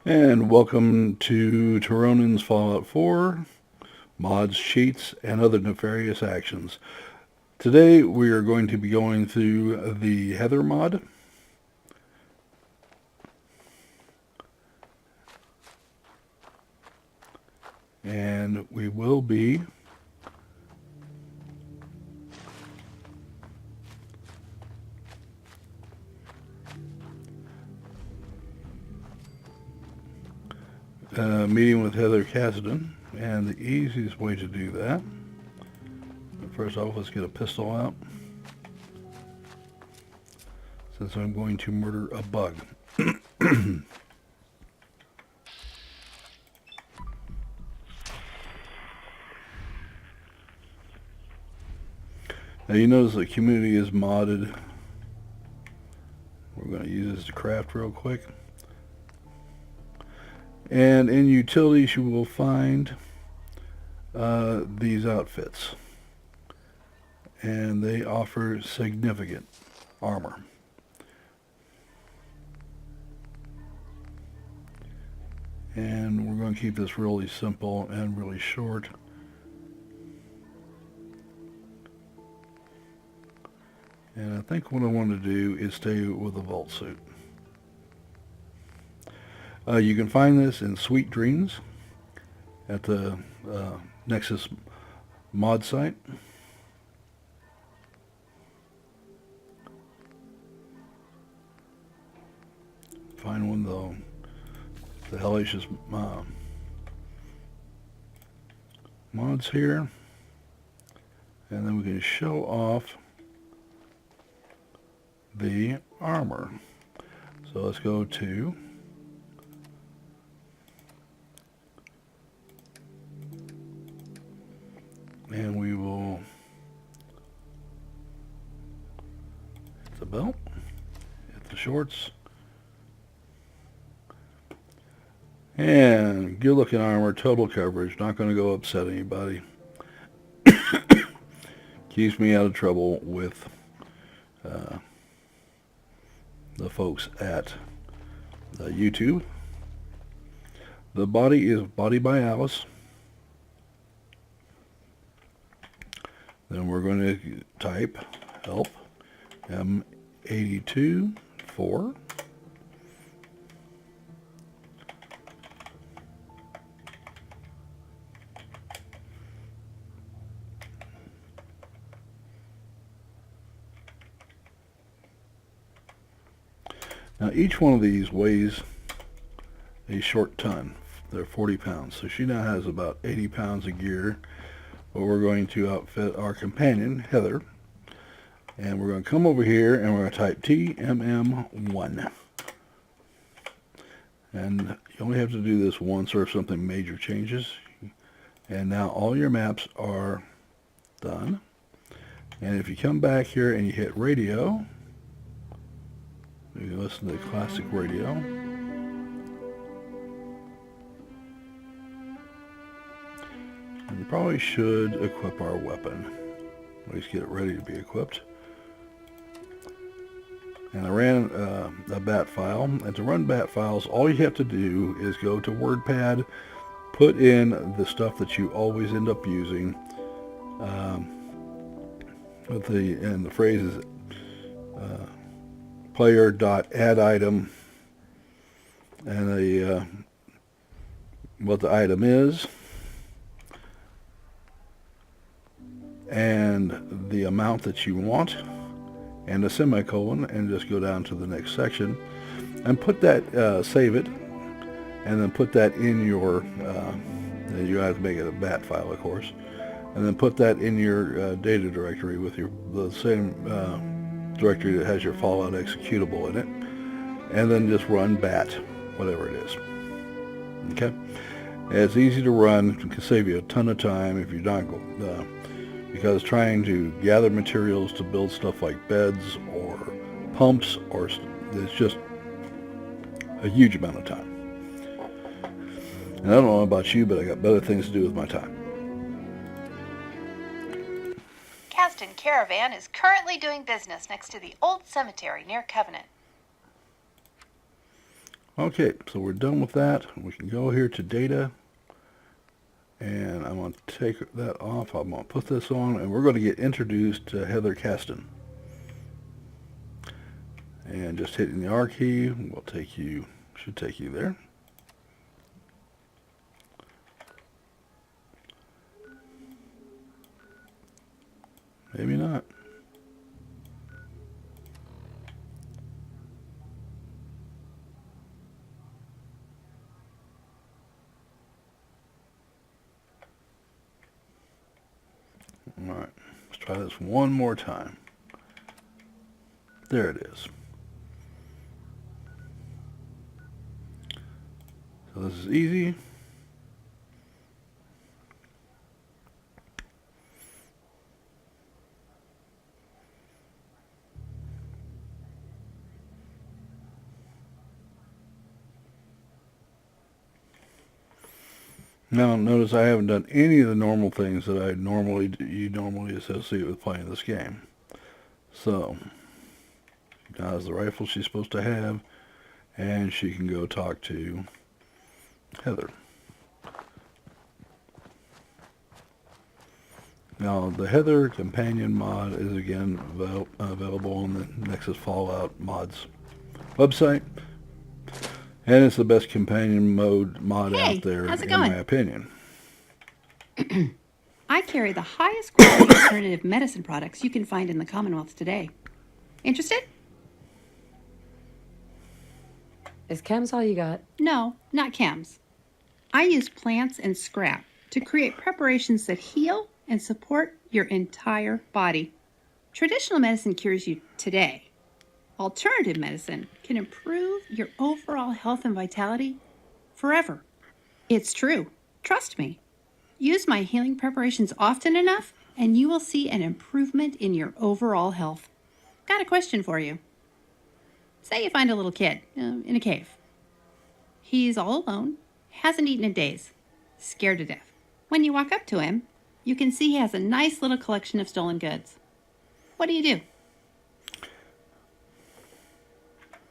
And welcome to Tirronan's Fallout 4, mods, cheats, and other nefarious actions. Today we are going to be going through the Heather mod. And we will be meeting with Heather Cassidy. And the easiest way to do that, first off, let's get a pistol out, since I'm going to murder a bug. Now you notice the community is modded. We're going to use this to craft real quick. And in utilities you will find these outfits. And they offer significant armor. And we're going to keep this really simple and really short. And I think what I want to do is stay with the vault suit. You can find this in Sweet Dreams at the Nexus mod site. Find one though. The hellacious mods here. And then we can show off the armor. So let's go to and we will hit the belt, hit the shorts, and good looking armor, total coverage, not going to go upset anybody. Keeps me out of trouble with the folks at YouTube. The body is Body by Alice. Then we're going to type help M82 4. Now each one of these weighs a short ton. They're 40 pounds. So she now has about 80 pounds of gear. But we're going to outfit our companion, Heather. And we're going to come over here and we're going to type TMM1. And you only have to do this once or if something major changes. And now all your maps are done. And if you come back here and you hit radio, you can listen to the classic radio. And we probably should equip our weapon. At least get it ready to be equipped. And I ran a bat file. And to run bat files, all you have to do is go to WordPad, put in the stuff that you always end up using. And the phrase is player.add-item, and what the item is, and the amount that you want, and a semicolon, and just go down to the next section, and put that, save it, and then put that in your, you have to make it a bat file, of course, and then put that in your data directory with the same directory that has your Fallout executable in it, and then just run bat, whatever it is. Okay? It's easy to run. It can save you a ton of time if you don't go, because trying to gather materials to build stuff like beds or pumps, or it's just a huge amount of time. And I don't know about you, but I got better things to do with my time. Caston Caravan is currently doing business next to the old cemetery near Covenant. Okay, so we're done with that. We can go here to data, and I'm going to take that off. I'm going to put this on, and we're going to get introduced to Heather Caston. And just hitting the R key will take you, should take you there. Maybe not. All right, let's try this one more time. There it is. So this is easy. Now notice I haven't done any of the normal things that you normally associate with playing this game. So she now has the rifle she's supposed to have, and she can go talk to Heather. Now the Heather companion mod is again available on the Nexus Fallout mods website. And it's the best companion mod Hey, out there, how's it in going? my opinion. I carry the highest quality alternative medicine products you can find in the Commonwealth today. Interested? Is chems all you got? No, not chems. I use plants and scrap to create preparations that heal and support your entire body. Traditional medicine cures you today. Alternative medicine can improve your overall health and vitality forever. It's true. Trust me. Use my healing preparations often enough, and you will see an improvement in your overall health. Got a question for you. Say you find a little kid in a cave. He's all alone, hasn't eaten in days, scared to death. When you walk up to him, you can see he has a nice little collection of stolen goods. What do?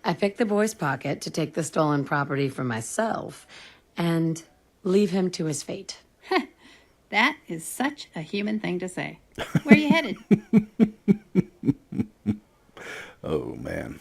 I pick the boy's pocket to take the stolen property for myself and leave him to his fate. That is such a human thing to say. Where are you headed? Oh man.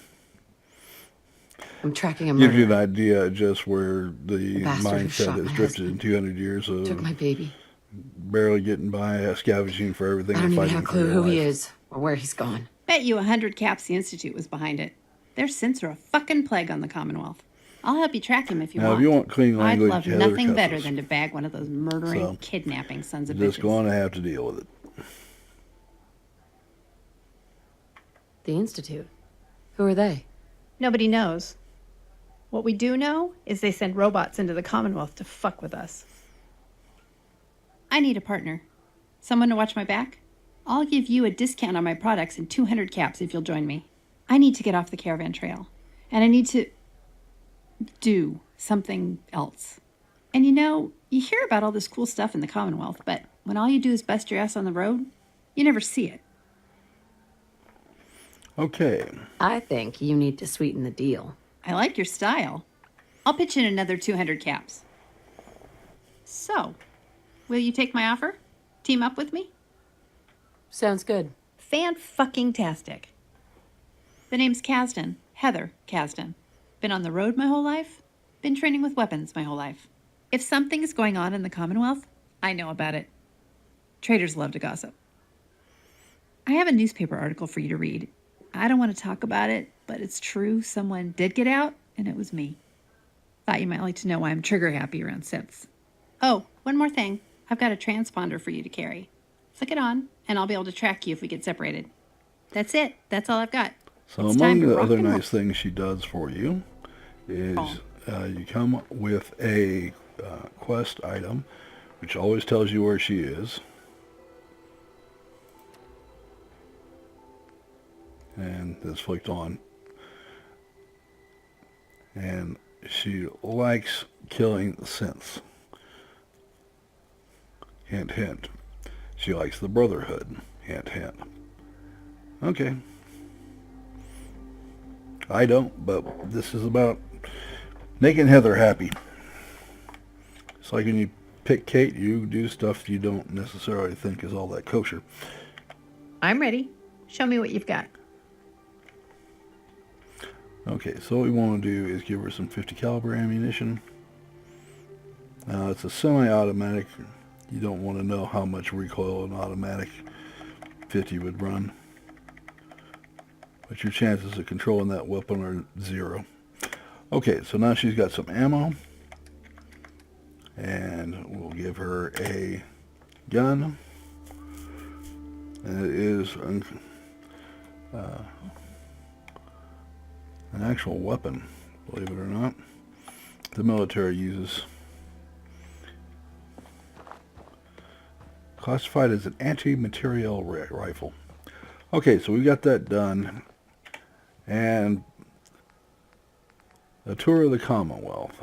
I'm tracking a Gives you an murderer. idea just where the bastard who shot mindset has my drifted in husband. 200 years of Took my baby. barely getting by, scavenging for everything I and don't even fighting have a for clue your who life. he is or where he's gone. Bet you 100 caps the Institute was behind it. Their sins are a fucking plague on the Commonwealth. I'll help you track him if you Now, want. if you want clean I'd language, love Heather nothing better cusses. than to bag one of those murdering, So, kidnapping sons of Just bitches. going to have to deal with it. The Institute. Who are they? Nobody knows. What we do know is they send robots into the Commonwealth to fuck with us. I need a partner. Someone to watch my back? I'll give you a discount on my products and 200 caps if you'll join me. I need to get off the caravan trail. And I need to do something else. And you hear about all this cool stuff in the Commonwealth, but when all you do is bust your ass on the road, you never see it. Okay. I think you need to sweeten the deal. I like your style. I'll pitch in another 200 caps. So, will you take my offer? Team up with me? Sounds good. Fan-fucking-tastic. The name's Caston. Heather Caston. Been on the road my whole life. Been training with weapons my whole life. If something is going on in the Commonwealth, I know about it. Traders love to gossip. I have a newspaper article for you to read. I don't want to talk about it, but it's true. Someone did get out, and it was me. Thought you might like to know why I'm trigger happy around synths. Oh, one more thing. I've got a transponder for you to carry. Flick it on, and I'll be able to track you if we get separated. That's it. That's all I've got. So It's time among to the rock other and roll. nice things she does for you is you come with a quest item, which always tells you where she is. And it's flicked on. And she likes killing synths. Hint, hint. She likes the Brotherhood. Hint, hint. Okay. I don't, but this is about making Heather happy. It's like when you pick Kate, you do stuff you don't necessarily think is all that kosher. I'm ready. Show me what you've got. Okay, so what we want to do is give her some 50 caliber ammunition. It's a semi-automatic. You don't want to know how much recoil an automatic 50 would run, but your chances of controlling that weapon are 0. Okay, so now she's got some ammo, and we'll give her a gun, and it is an actual weapon, believe it or not. The military uses. Classified as an anti-materiel rifle. Okay, so we got that done. And a tour of the Commonwealth.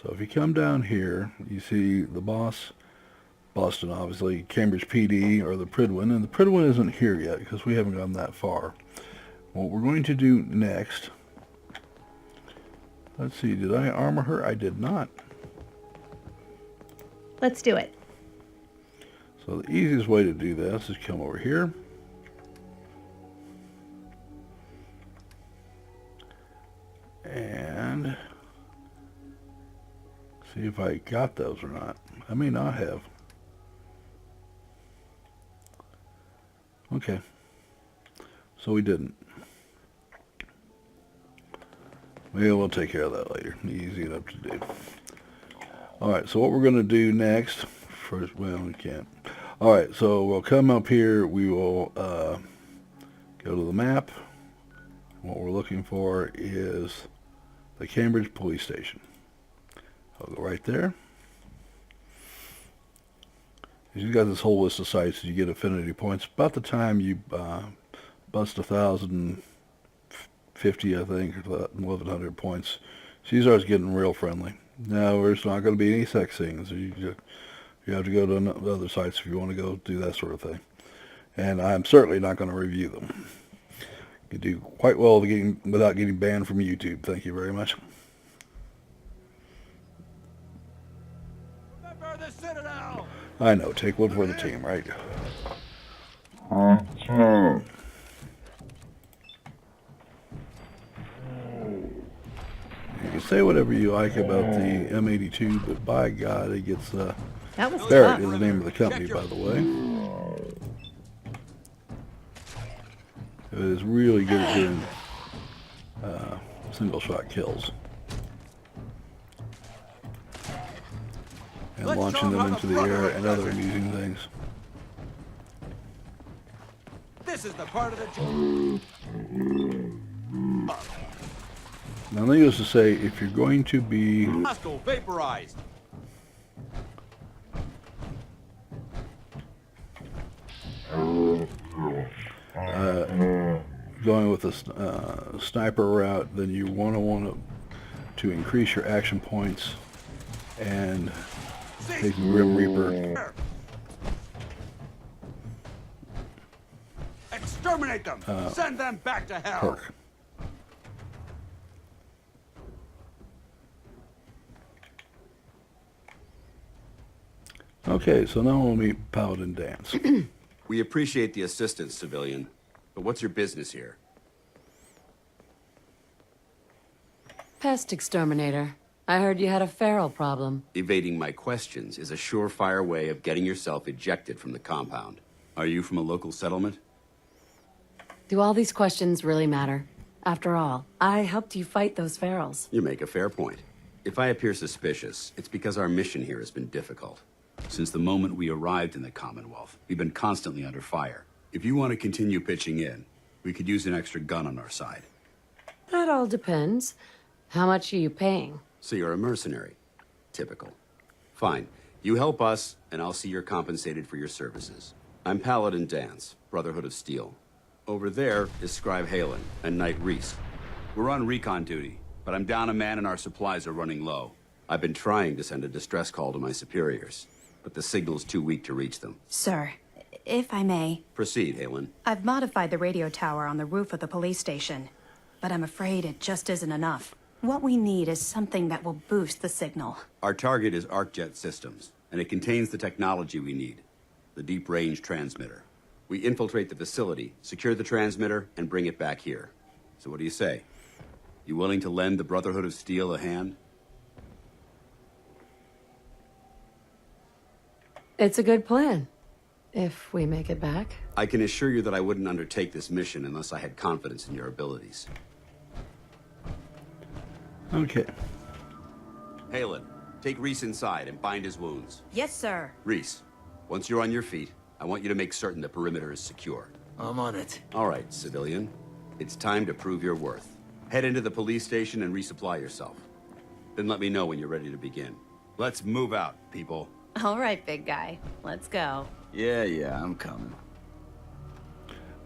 So if you come down here, you see the boss, Boston obviously, Cambridge PD, or the Pridwin. And the Pridwin isn't here yet because we haven't gone that far. What we're going to do next, let's see, did I armor her? I did not. Let's do it. So the easiest way to do this is come over here. And see if I got those or not. I may not have. Okay. So we didn't. Maybe we'll take care of that later. Easy enough to do. Alright, so what we're going to do next, first, well, we can't. Alright, so we'll come up here, we will go to the map. What we're looking for is the Cambridge Police Station. I'll go right there. You've got this whole list of sites, you get affinity points. About the time you bust 1,050, I think, or 1,100 points, she starts getting real friendly. Now, there's not going to be any sex scenes. You have to go to other sites if you want to go do that sort of thing. And I'm certainly not going to review them. You do quite well without getting banned from YouTube. Thank you very much. Remember the Citadel! I know, take one for the team, right? You can say whatever you like about the M82, but by God, it gets That was Barrett tough. is the name of the company, by the way. It is really good at doing single-shot kills and launching them into the air and other amusing things. This is the part of the Now, needless to say, if you're going to be hostile vaporized. going with a sniper route, then you want to increase your action points and take Grim Reaper. Exterminate them! Send them back to hell! Perk. Okay, so now we'll meet Paladin Dance. We appreciate the assistance, civilian. But what's your business here? Pest exterminator. I heard you had a feral problem. Evading my questions is a surefire way of getting yourself ejected from the compound. Are you from a local settlement? Do all these questions really matter? After all, I helped you fight those ferals. You make a fair point. If I appear suspicious, it's because our mission here has been difficult. Since the moment we arrived in the Commonwealth, we've been constantly under fire. If you want to continue pitching in, we could use an extra gun on our side. That all depends. How much are you paying? So you're a mercenary. Typical. Fine. You help us, and I'll see you're compensated for your services. I'm Paladin Dance, Brotherhood of Steel. Over there is Scribe Halen and Knight Reese. We're on recon duty, but I'm down a man and our supplies are running low. I've been trying to send a distress call to my superiors, but the signal's too weak to reach them. Sir, if I may, Proceed, Halen. I've modified the radio tower on the roof of the police station, but I'm afraid it just isn't enough. What we need is something that will boost the signal. Our target is ArcJet Systems, and it contains the technology we need, the deep-range transmitter. We infiltrate the facility, secure the transmitter, and bring it back here. So what do you say? You willing to lend the Brotherhood of Steel a hand? It's a good plan, if we make it back. I can assure you that I wouldn't undertake this mission unless I had confidence in your abilities. Okay. Halen, take Reese inside and bind his wounds. Yes, sir. Reese, once you're on your feet, I want you to make certain the perimeter is secure. I'm on it. All right, civilian. It's time to prove your worth. Head into the police station and resupply yourself. Then let me know when you're ready to begin. Let's move out, people. All right, big guy. Let's go. Yeah, I'm coming.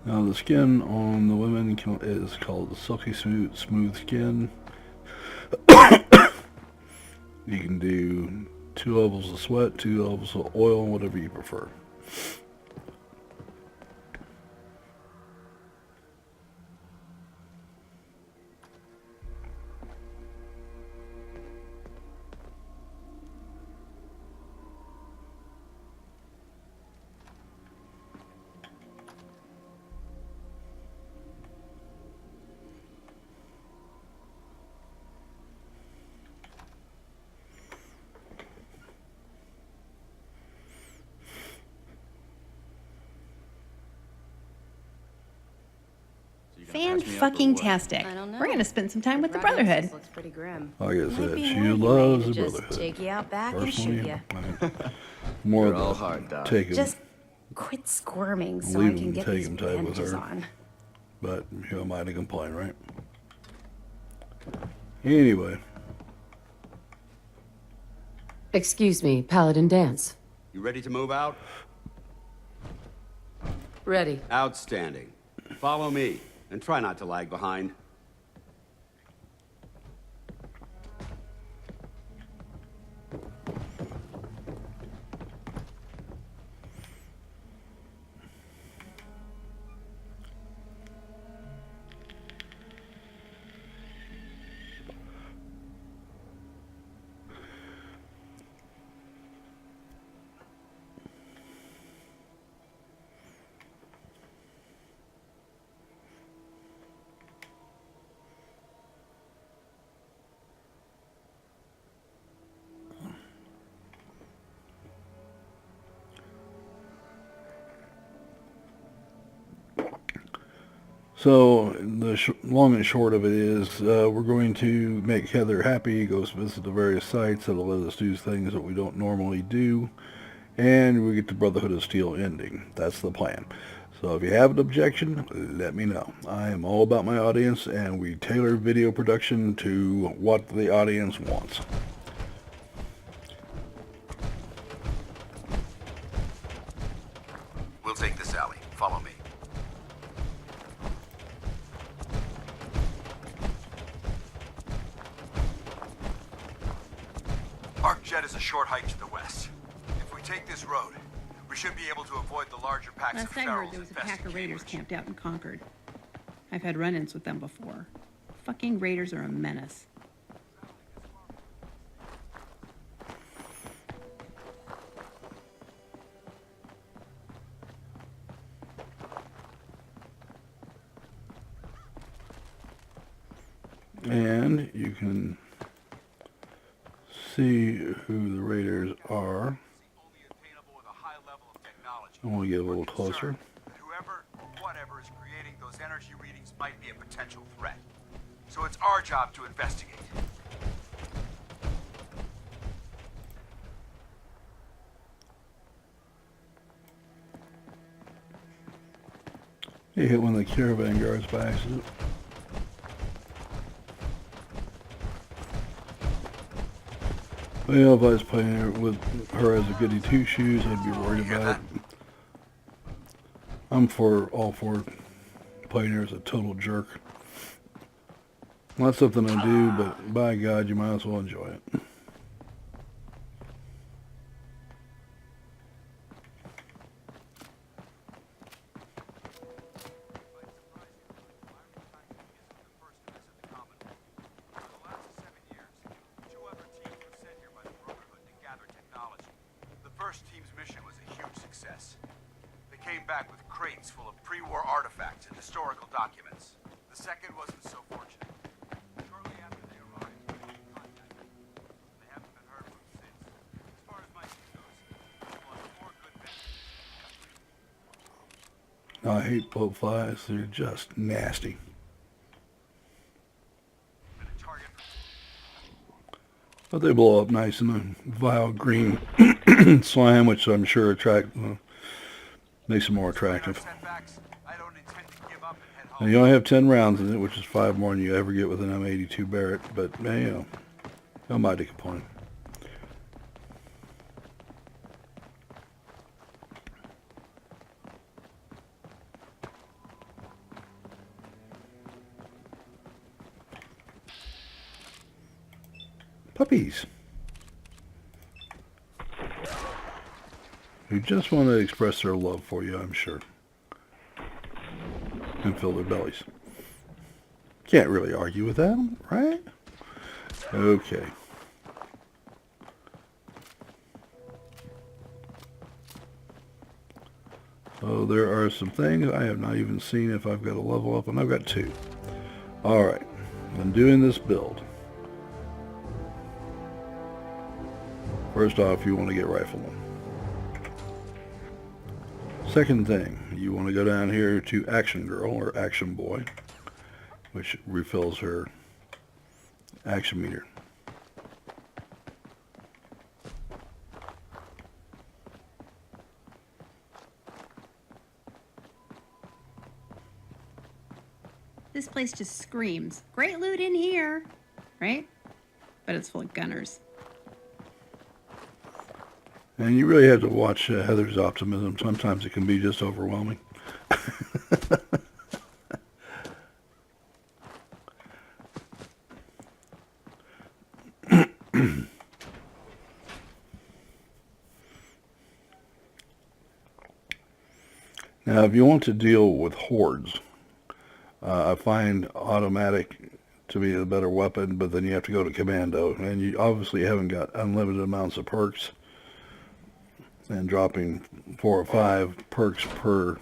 Now the skin on the women is called silky smooth skin. You can do 2 levels of sweat, 2 levels of oil, whatever you prefer. Fan-fucking-tastic. I don't know. We're gonna spend some time with the Riding Brotherhood. this looks pretty grim. Like I Might said, be she more than loves ready the to just Brotherhood. take you out back and Personally, shoot you. more You're of all a hard, Doc. take 'em, Just quit squirming so Leave I can 'em, get take these 'em type with bandages her. on. but who am I to complain, right? Anyway, Excuse me, Paladin Dance. You ready to move out? Ready. Outstanding. Follow me, and try not to lag behind. so the long and short of it is we're going to make Heather happy, go visit the various sites that'll let us do things that we don't normally do, and we get the Brotherhood of Steel ending. That's the plan. So if you have an objection, let me know. I am all about my audience, and we tailor video production to what the audience wants. We'll take this alley. Follow me. ArcJet is a short hike to the west. If we take this road, we should be able to avoid the larger packs of Last I heard, ferals there was a infesting pack of raiders Cambridge. camped out in Concord. I've had run-ins with them before. Fucking raiders are a menace. And you can see who the raiders are. Only attainable with a high level of technology. I want to get a little We're concerned closer. that whoever or whatever is creating those energy readings might be a potential threat. So it's our job to investigate. He hit one of the caravan guards by accident. Well, if I was playing with her as a goody two-shoes, I'd be worried about it. I'm all for playing her as a total jerk. Not something I do, but by God, you might as well enjoy it. first team's mission was a huge success. They came back with crates full of pre-war artifacts and historical documents. The second wasn't so fortunate. Shortly after they arrived, they made contact. They haven't been heard from since. As far as my team goes, we've lost 4 good men. I hate blowflies. They're just nasty. Been a target But they blow up nice in the vile green slime, which I'm sure makes them more attractive. setbacks. I don't intend to give up and head Now, home. you only have 10 rounds in it, which is 5 more than you ever get with an M82 Barrett, but, you know, nobody complain. Puppies. Who just want to express their love for you, I'm sure. And fill their bellies. Can't really argue with that, right? Okay. So there are some things I have not even seen if I've got a level up, and I've got 2. Alright. I'm doing this build. First off, you want to get rifleman. Second thing, you want to go down here to Action Girl or Action Boy, which refills her action meter. This place just screams, great loot in here, right? But it's full of gunners. And you really have to watch Heather's optimism. Sometimes it can be just overwhelming. Now, if you want to deal with hordes, I find automatic to be a better weapon, but then you have to go to commando, and you obviously haven't got unlimited amounts of perks. And dropping 4 or 5 perks per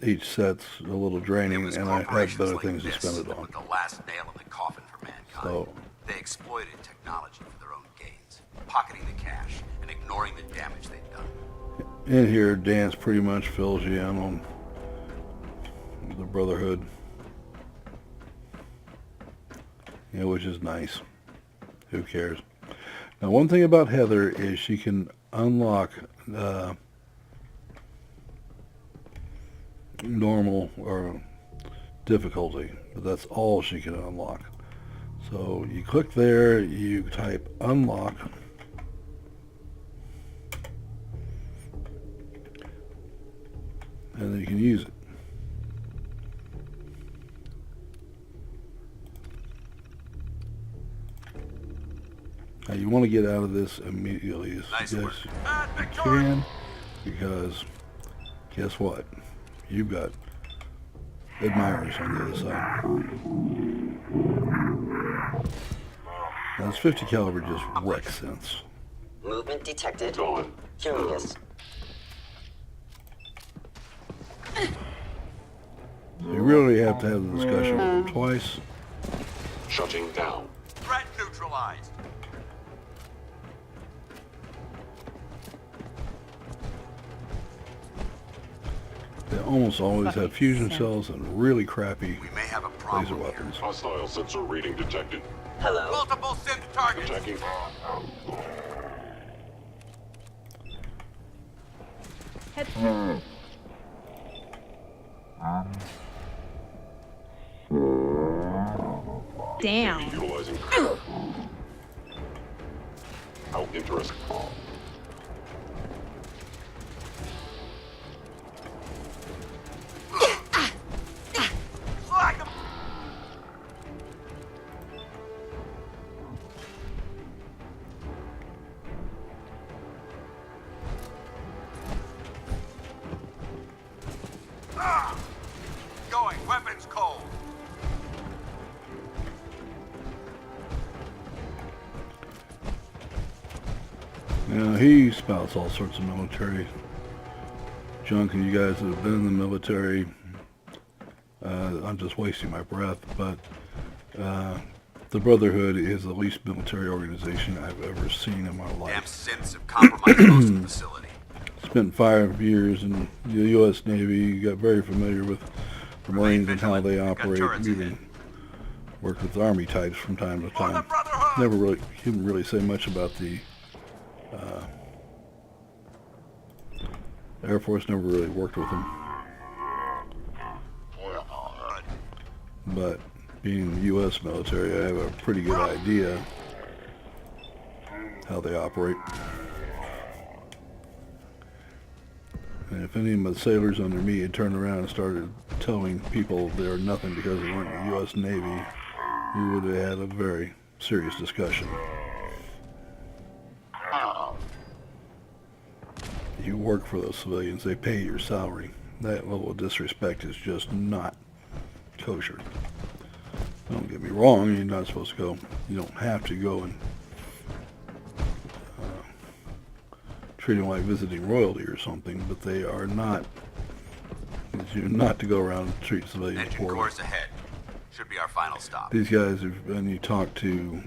each set's a little draining, and I have better things to spend it on. The last nail in the coffin for mankind. So, They exploited technology for their own gains, pocketing the cash and ignoring the damage they've done. in here, Dance pretty much fills you in on the Brotherhood, you know, which is nice. Who cares? Now, one thing about Heather is she can unlock normal or difficulty, but that's all she can unlock. So you click there, you type unlock, and then you can use it. Now you want to get out of this immediately as Nice you work. can, because guess what? You've got admirers on the other side. Now this 50 caliber just wrecks sense. Movement detected. Curious. You really have to have the discussion with them twice. Shutting down. Threat neutralized. They almost always have fusion cells and really crappy We may have a laser problem here. weapons. Hostile sensor reading detected. Hello. Multiple synth targets. Attacking. Damn. Utilizing. How interesting. Slack 'em. Going. Weapons cold. You know, he spouts all sorts of military junk, and you guys that have been in the military, I'm just wasting my breath, but the Brotherhood is the least military organization I've ever seen in my Damn life. synths have compromised most of the facility. Spent 5 years in the U.S. Navy, got very familiar with the Marines and how they operate, even worked with Army types from time to time. Didn't really say much about the Air Force, never really worked with them. But being in the U.S. military, I have a pretty good idea how they operate. And if any of my sailors under me had turned around and started telling people they're nothing because they weren't in the U.S. Navy, we would have had a very serious discussion. You work for those civilians, they pay your salary. That level of disrespect is just not kosher. Don't get me wrong, you're not supposed to go, you don't have to go and treat them like visiting royalty or something, but they are not, you're not to go around and treat civilians Engine poorly. course ahead. Should be our final stop. These guys, when you talk to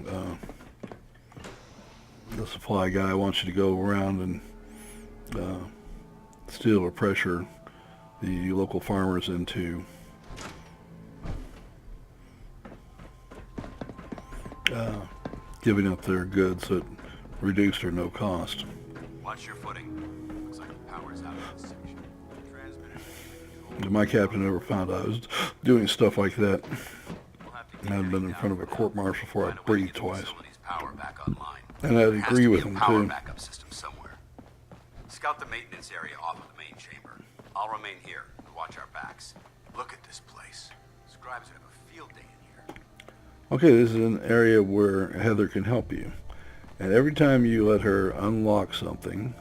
the supply guy, wants you to go around and steal or pressure the local farmers into giving up their goods at reduced or no cost. Watch your footing. Looks like the power's out of this section. Transmitter. My captain never found out I was doing stuff like that. We'll have to I hadn't been in front of a court-martial before I find a way to breathed get the twice. facility's power back online. And I'd There has agree to be with a him, power too. backup system somewhere. Scout the maintenance area off of the main chamber. I'll remain here and watch our backs. Look at this place. Scribes would have a field day in here. Okay, this is an area where Heather can help you. And every time you let her unlock something,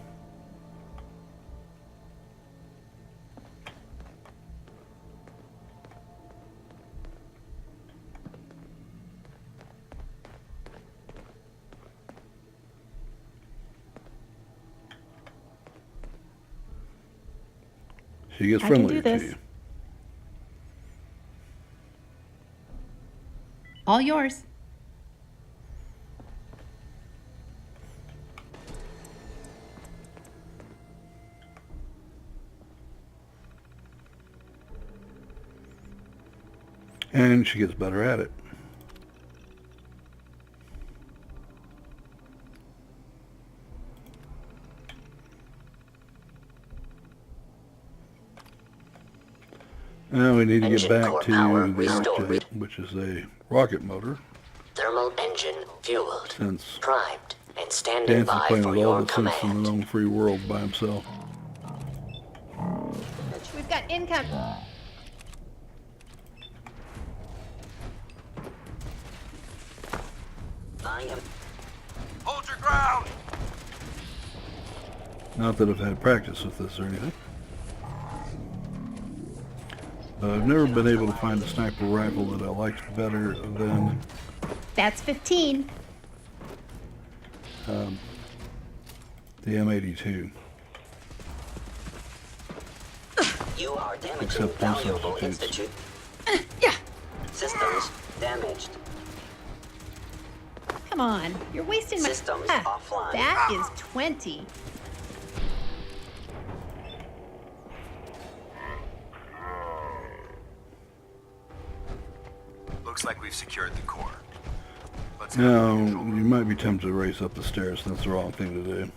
she gets friendlier to you. All yours. And she gets better at it. Now we need to get Engine back core to power the restored. rocket, which is a rocket motor. Thermal engine fueled. Since Primed and standing Dan is by playing for with all your the synths in his command. own free world by himself. We've got income. I am Hold your ground! Not that I've had practice with this or anything. But I've never been able to find a sniper rifle that I liked better than That's 15. the M82. You are damaging Except those valuable substitutes. institute. Yeah. Systems damaged. Come on. You're wasting my... Systems Ah, offline. that is 20. Looks like we've secured the core. Let's Now, you might be tempted to race up the stairs. That's the wrong thing to do.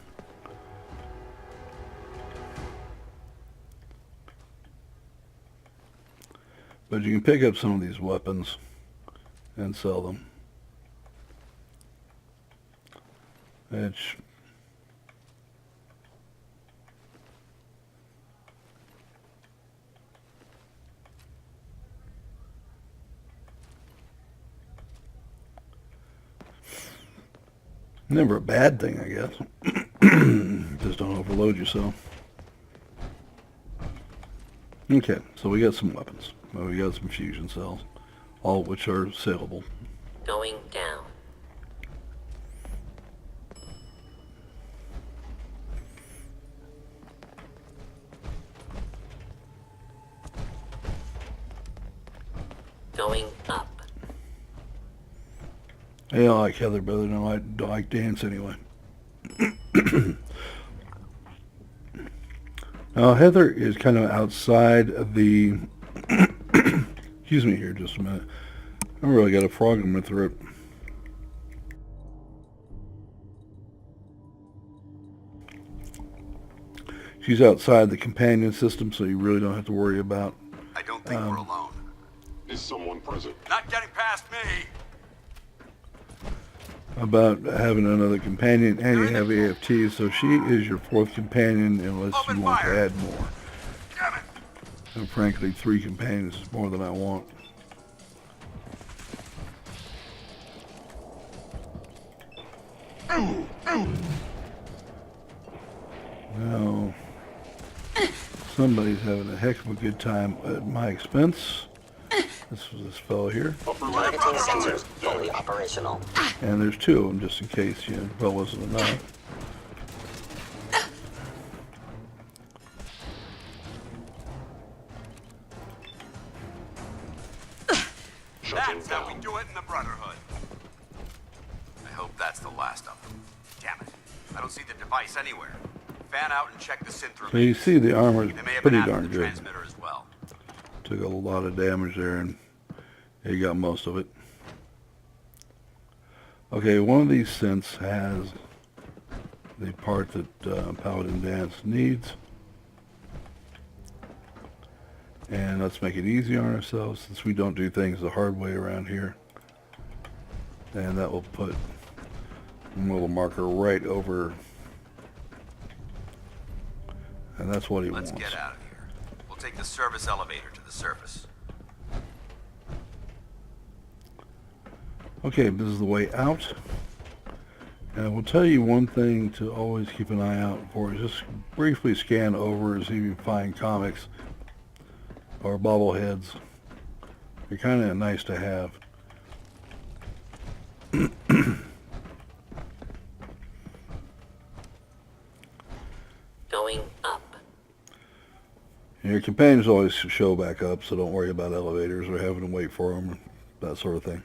But you can pick up some of these weapons and sell them. It's never a bad thing, I guess. Just don't overload yourself. Okay, so we got some weapons. Well, we got some fusion cells, all of which are saleable. Going down. Going up. Yeah, I like Heather better than I like Dance anyway. Now, Heather is kind of outside of the... Excuse me here just a minute. I really got a frog in my throat. She's outside the companion system, so you really don't have to worry about... I don't think we're alone. Is someone present? Not getting past me! about having another companion, and you have AFT, so she is your fourth companion unless you want to add more. And frankly, 3 companions is more than I want. Now, somebody's having a heck of a good time at my expense. This was this fellow here. Targeting sensors fully operational. And there's 2 of them, just in case, you know, that wasn't enough. That's how we do it in the Brotherhood. I hope that's the last of them. Damn it. I don't see the device anywhere. Fan out and check the synth So you see the armor's They may have pretty been after darn the good. transmitter as well. Took a lot of damage there, and he got most of it. Okay, one of these synths has the part that Paladin Dance needs. And let's make it easy on ourselves since we don't do things the hard way around here. And that will put a little marker right over. And that's what he Let's wants. get out of here. We'll take the service elevator to the surface. Okay, this is the way out. And I will tell you one thing to always keep an eye out for is just briefly scan over and see if you can find comics or bobbleheads. They're kind of nice to have. Going up. Your companions always show back up, so don't worry about elevators or having to wait for them, that sort of thing.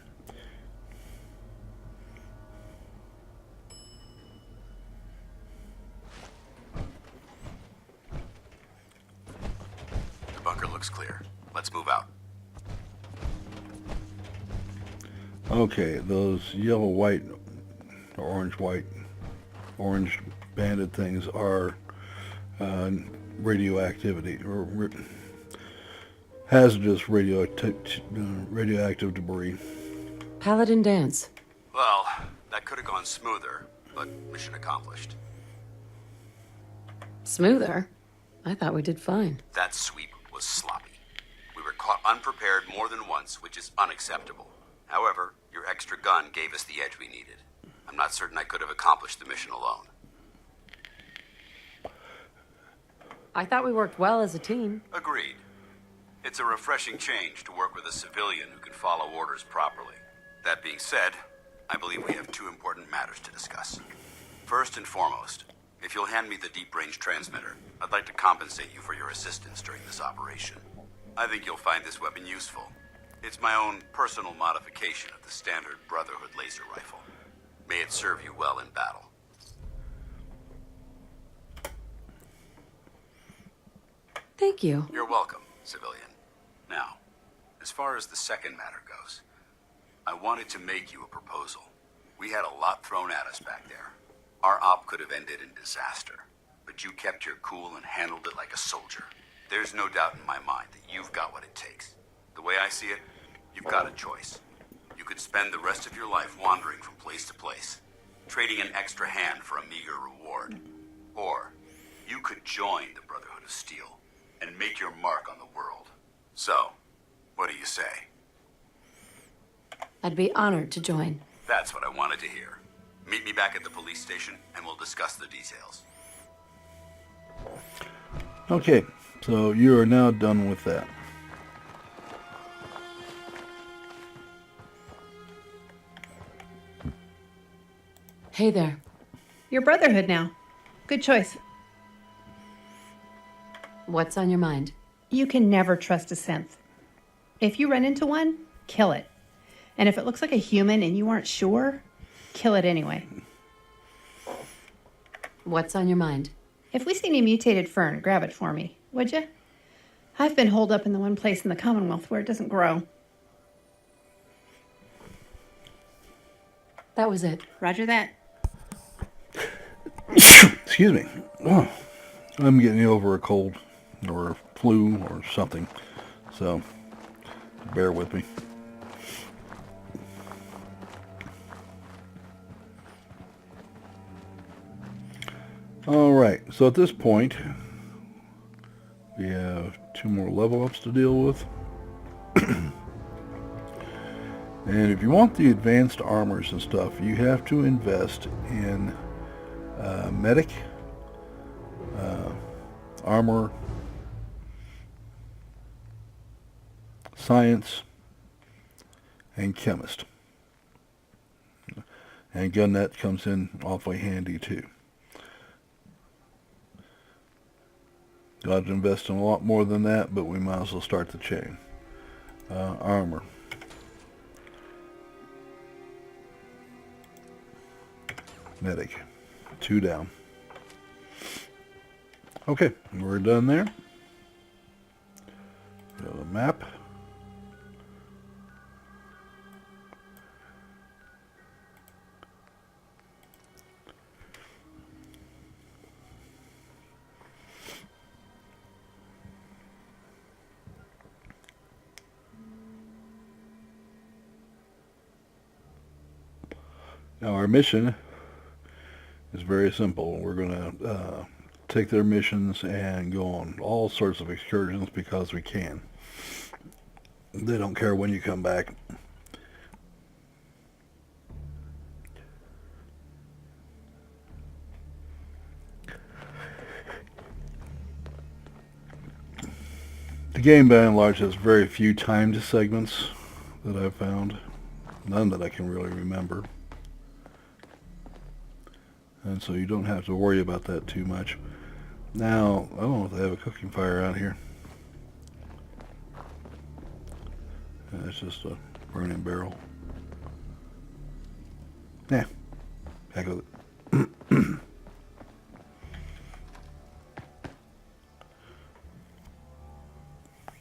The bunker looks clear. Let's move out. Okay, those yellow, white, or orange, white, orange banded things are radioactivity, or hazardous radioactive debris. Paladin Dance. Well, that could have gone smoother, but mission accomplished. Smoother? I thought we did fine. That sweep was sloppy. We were caught unprepared more than once, which is unacceptable. However, your extra gun gave us the edge we needed. I'm not certain I could have accomplished the mission alone. I thought we worked well as a team. Agreed. It's a refreshing change to work with a civilian who can follow orders properly. That being said, I believe we have 2 important matters to discuss. First and foremost, if you'll hand me the deep-range transmitter, I'd like to compensate you for your assistance during this operation. I think you'll find this weapon useful. It's my own personal modification of the standard Brotherhood laser rifle. May it serve you well in battle. Thank you. You're welcome, civilian. Now, as far as the second matter goes, I wanted to make you a proposal. We had a lot thrown at us back there. Our op could have ended in disaster, but you kept your cool and handled it like a soldier. There's no doubt in my mind that you've got what it takes. The way I see it, you've got a choice. You could spend the rest of your life wandering from place to place, trading an extra hand for a meager reward. Or you could join the Brotherhood of Steel and make your mark on the world. So, what do you say? I'd be honored to join. That's what I wanted to hear. Meet me back at the police station and we'll discuss the details. Okay, so you are now done with that. Hey there. Your Brotherhood now. Good choice. What's on your mind? You can never trust a synth. If you run into one, kill it. And if it looks like a human and you aren't sure, kill it anyway. What's on your mind? If we see any mutated fern, grab it for me, would you? I've been holed up in the one place in the Commonwealth where it doesn't grow. That was it. Roger that. Excuse me. Oh, I'm getting over a cold or a flu or something. So, bear with me. Alright, so at this point, we have 2 more level ups to deal with. And if you want the advanced armors and stuff, you have to invest in medic, armor, science, and chemist. And gun net comes in awfully handy too. Got to invest in a lot more than that, but we might as well start the chain. Armor. Medic. 2 down. Okay, we're done there. Go to the map. Now our mission is very simple. We're going to take their missions and go on all sorts of excursions because we can. They don't care when you come back. The game by and large has very few timed segments that I've found. None that I can really remember. And so you don't have to worry about that too much. Now, I don't know if they have a cooking fire out here. Yeah, it's just a burning barrel. Yeah, heck with it.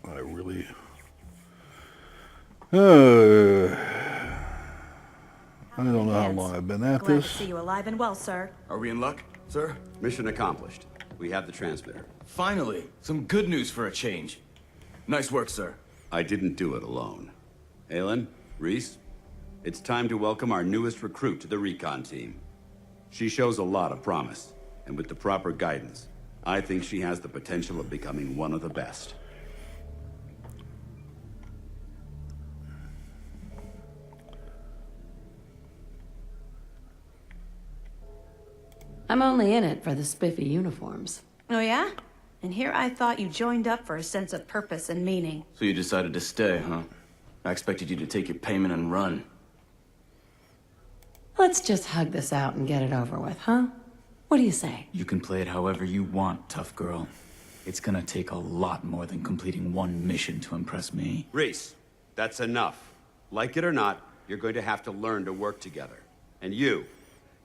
I really... I don't know how long I've been at Glad this. to see you alive and well, sir. Are we in luck, sir? Mission accomplished. We have the transmitter. Finally, some good news for a change. Nice work, sir. I didn't do it alone. Aylin, Reese, it's time to welcome our newest recruit to the recon team. She shows a lot of promise, and with the proper guidance, I think she has the potential of becoming one of the best. I'm only in it for the spiffy uniforms. Oh, yeah? And here I thought you joined up for a sense of purpose and meaning. So you decided to stay, huh? I expected you to take your payment and run. Let's just hug this out and get it over with, huh? What do you say? You can play it however you want, tough girl. It's gonna take a lot more than completing one mission to impress me. Reese, that's enough. Like it or not, you're going to have to learn to work together. And you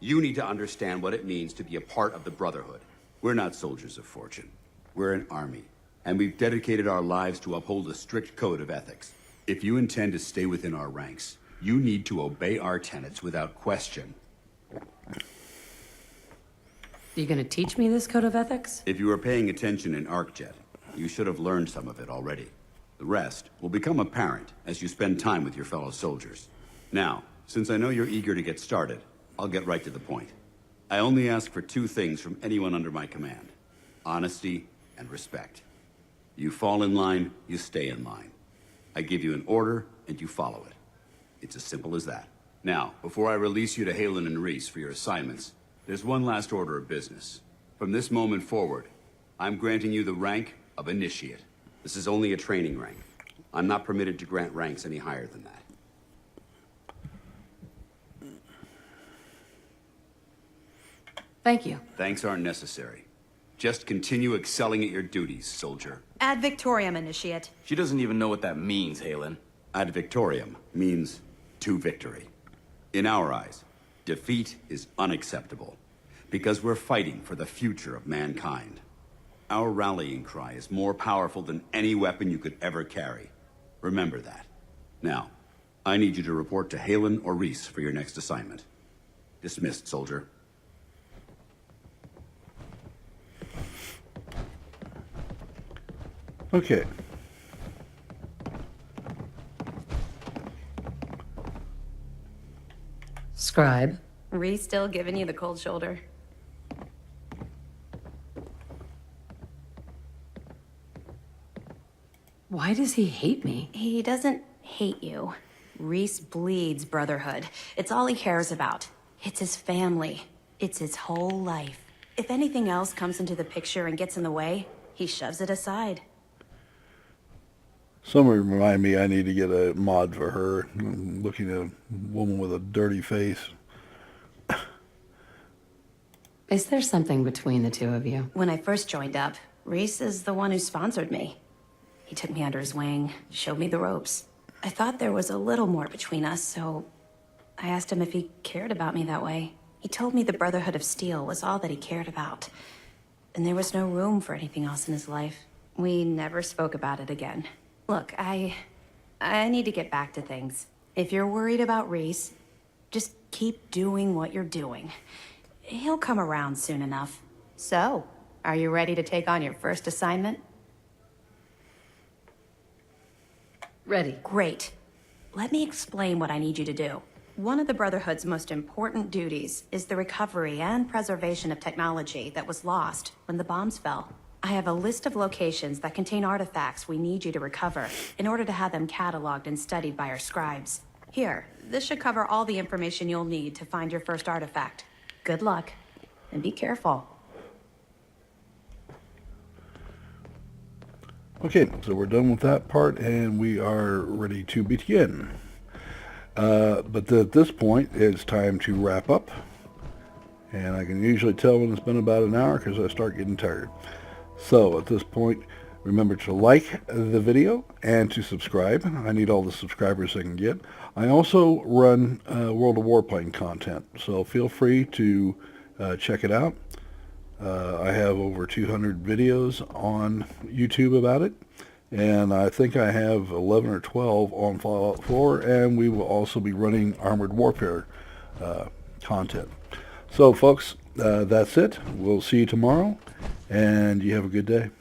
need to understand what it means to be a part of the Brotherhood. We're not soldiers of fortune. We're an army, and we've dedicated our lives to uphold a strict code of ethics. If you intend to stay within our ranks, you need to obey our tenets without question. You gonna teach me this code of ethics? If you were paying attention in ArcJet, you should have learned some of it already. The rest will become apparent as you spend time with your fellow soldiers. Now, since I know you're eager to get started, I'll get right to the point. I only ask for 2 things from anyone under my command: honesty and respect. You fall in line, you stay in line. I give you an order, and you follow it. It's as simple as that. Now, before I release you to Halen and Reese for your assignments, there's one last order of business. From this moment forward, I'm granting you the rank of Initiate. This is only a training rank. I'm not permitted to grant ranks any higher than that. Thank you. Thanks aren't necessary. Just continue excelling at your duties, soldier. Ad Victoriam, Initiate. She doesn't even know what that means, Halen. Ad victoriam means to victory. In our eyes, defeat is unacceptable because we're fighting for the future of mankind. Our rallying cry is more powerful than any weapon you could ever carry. Remember that. Now, I need you to report to Halen or Reese for your next assignment. Dismissed, soldier. Okay. Scribe. Reese still giving you the cold shoulder? Why does he hate me? He doesn't hate you. Reese bleeds brotherhood. It's all he cares about. It's his family. It's his whole life. If anything else comes into the picture and gets in the way, he shoves it aside. Somebody remind me I need to get a mod for her. I'm looking at a woman with a dirty face. Is there something between the two of you? When I first joined up, Reese is the one who sponsored me. He took me under his wing, showed me the ropes. I thought there was a little more between us, so I asked him if he cared about me that way. He told me the Brotherhood of Steel was all that he cared about, and there was no room for anything else in his life. We never spoke about it again. Look, I need to get back to things. If you're worried about Reese, just keep doing what you're doing. He'll come around soon enough. So, are you ready to take on your first assignment? Ready. Great. Let me explain what I need you to do. One of the Brotherhood's most important duties is the recovery and preservation of technology that was lost when the bombs fell. I have a list of locations that contain artifacts we need you to recover in order to have them cataloged and studied by our scribes. Here, this should cover all the information you'll need to find your first artifact. Good luck, and be careful. Okay, so we're done with that part, and we are ready to begin. But at this point, it's time to wrap up. And I can usually tell when it's been about an hour because I start getting tired. So at this point, remember to like the video and to subscribe. I need all the subscribers I can get. I also run World of Warplane content, so feel free to check it out. I have over 200 videos on YouTube about it, and I think I have 11 or 12 on Fallout 4, and we will also be running Armored Warfare content. So folks, that's it. We'll see you tomorrow, and you have a good day.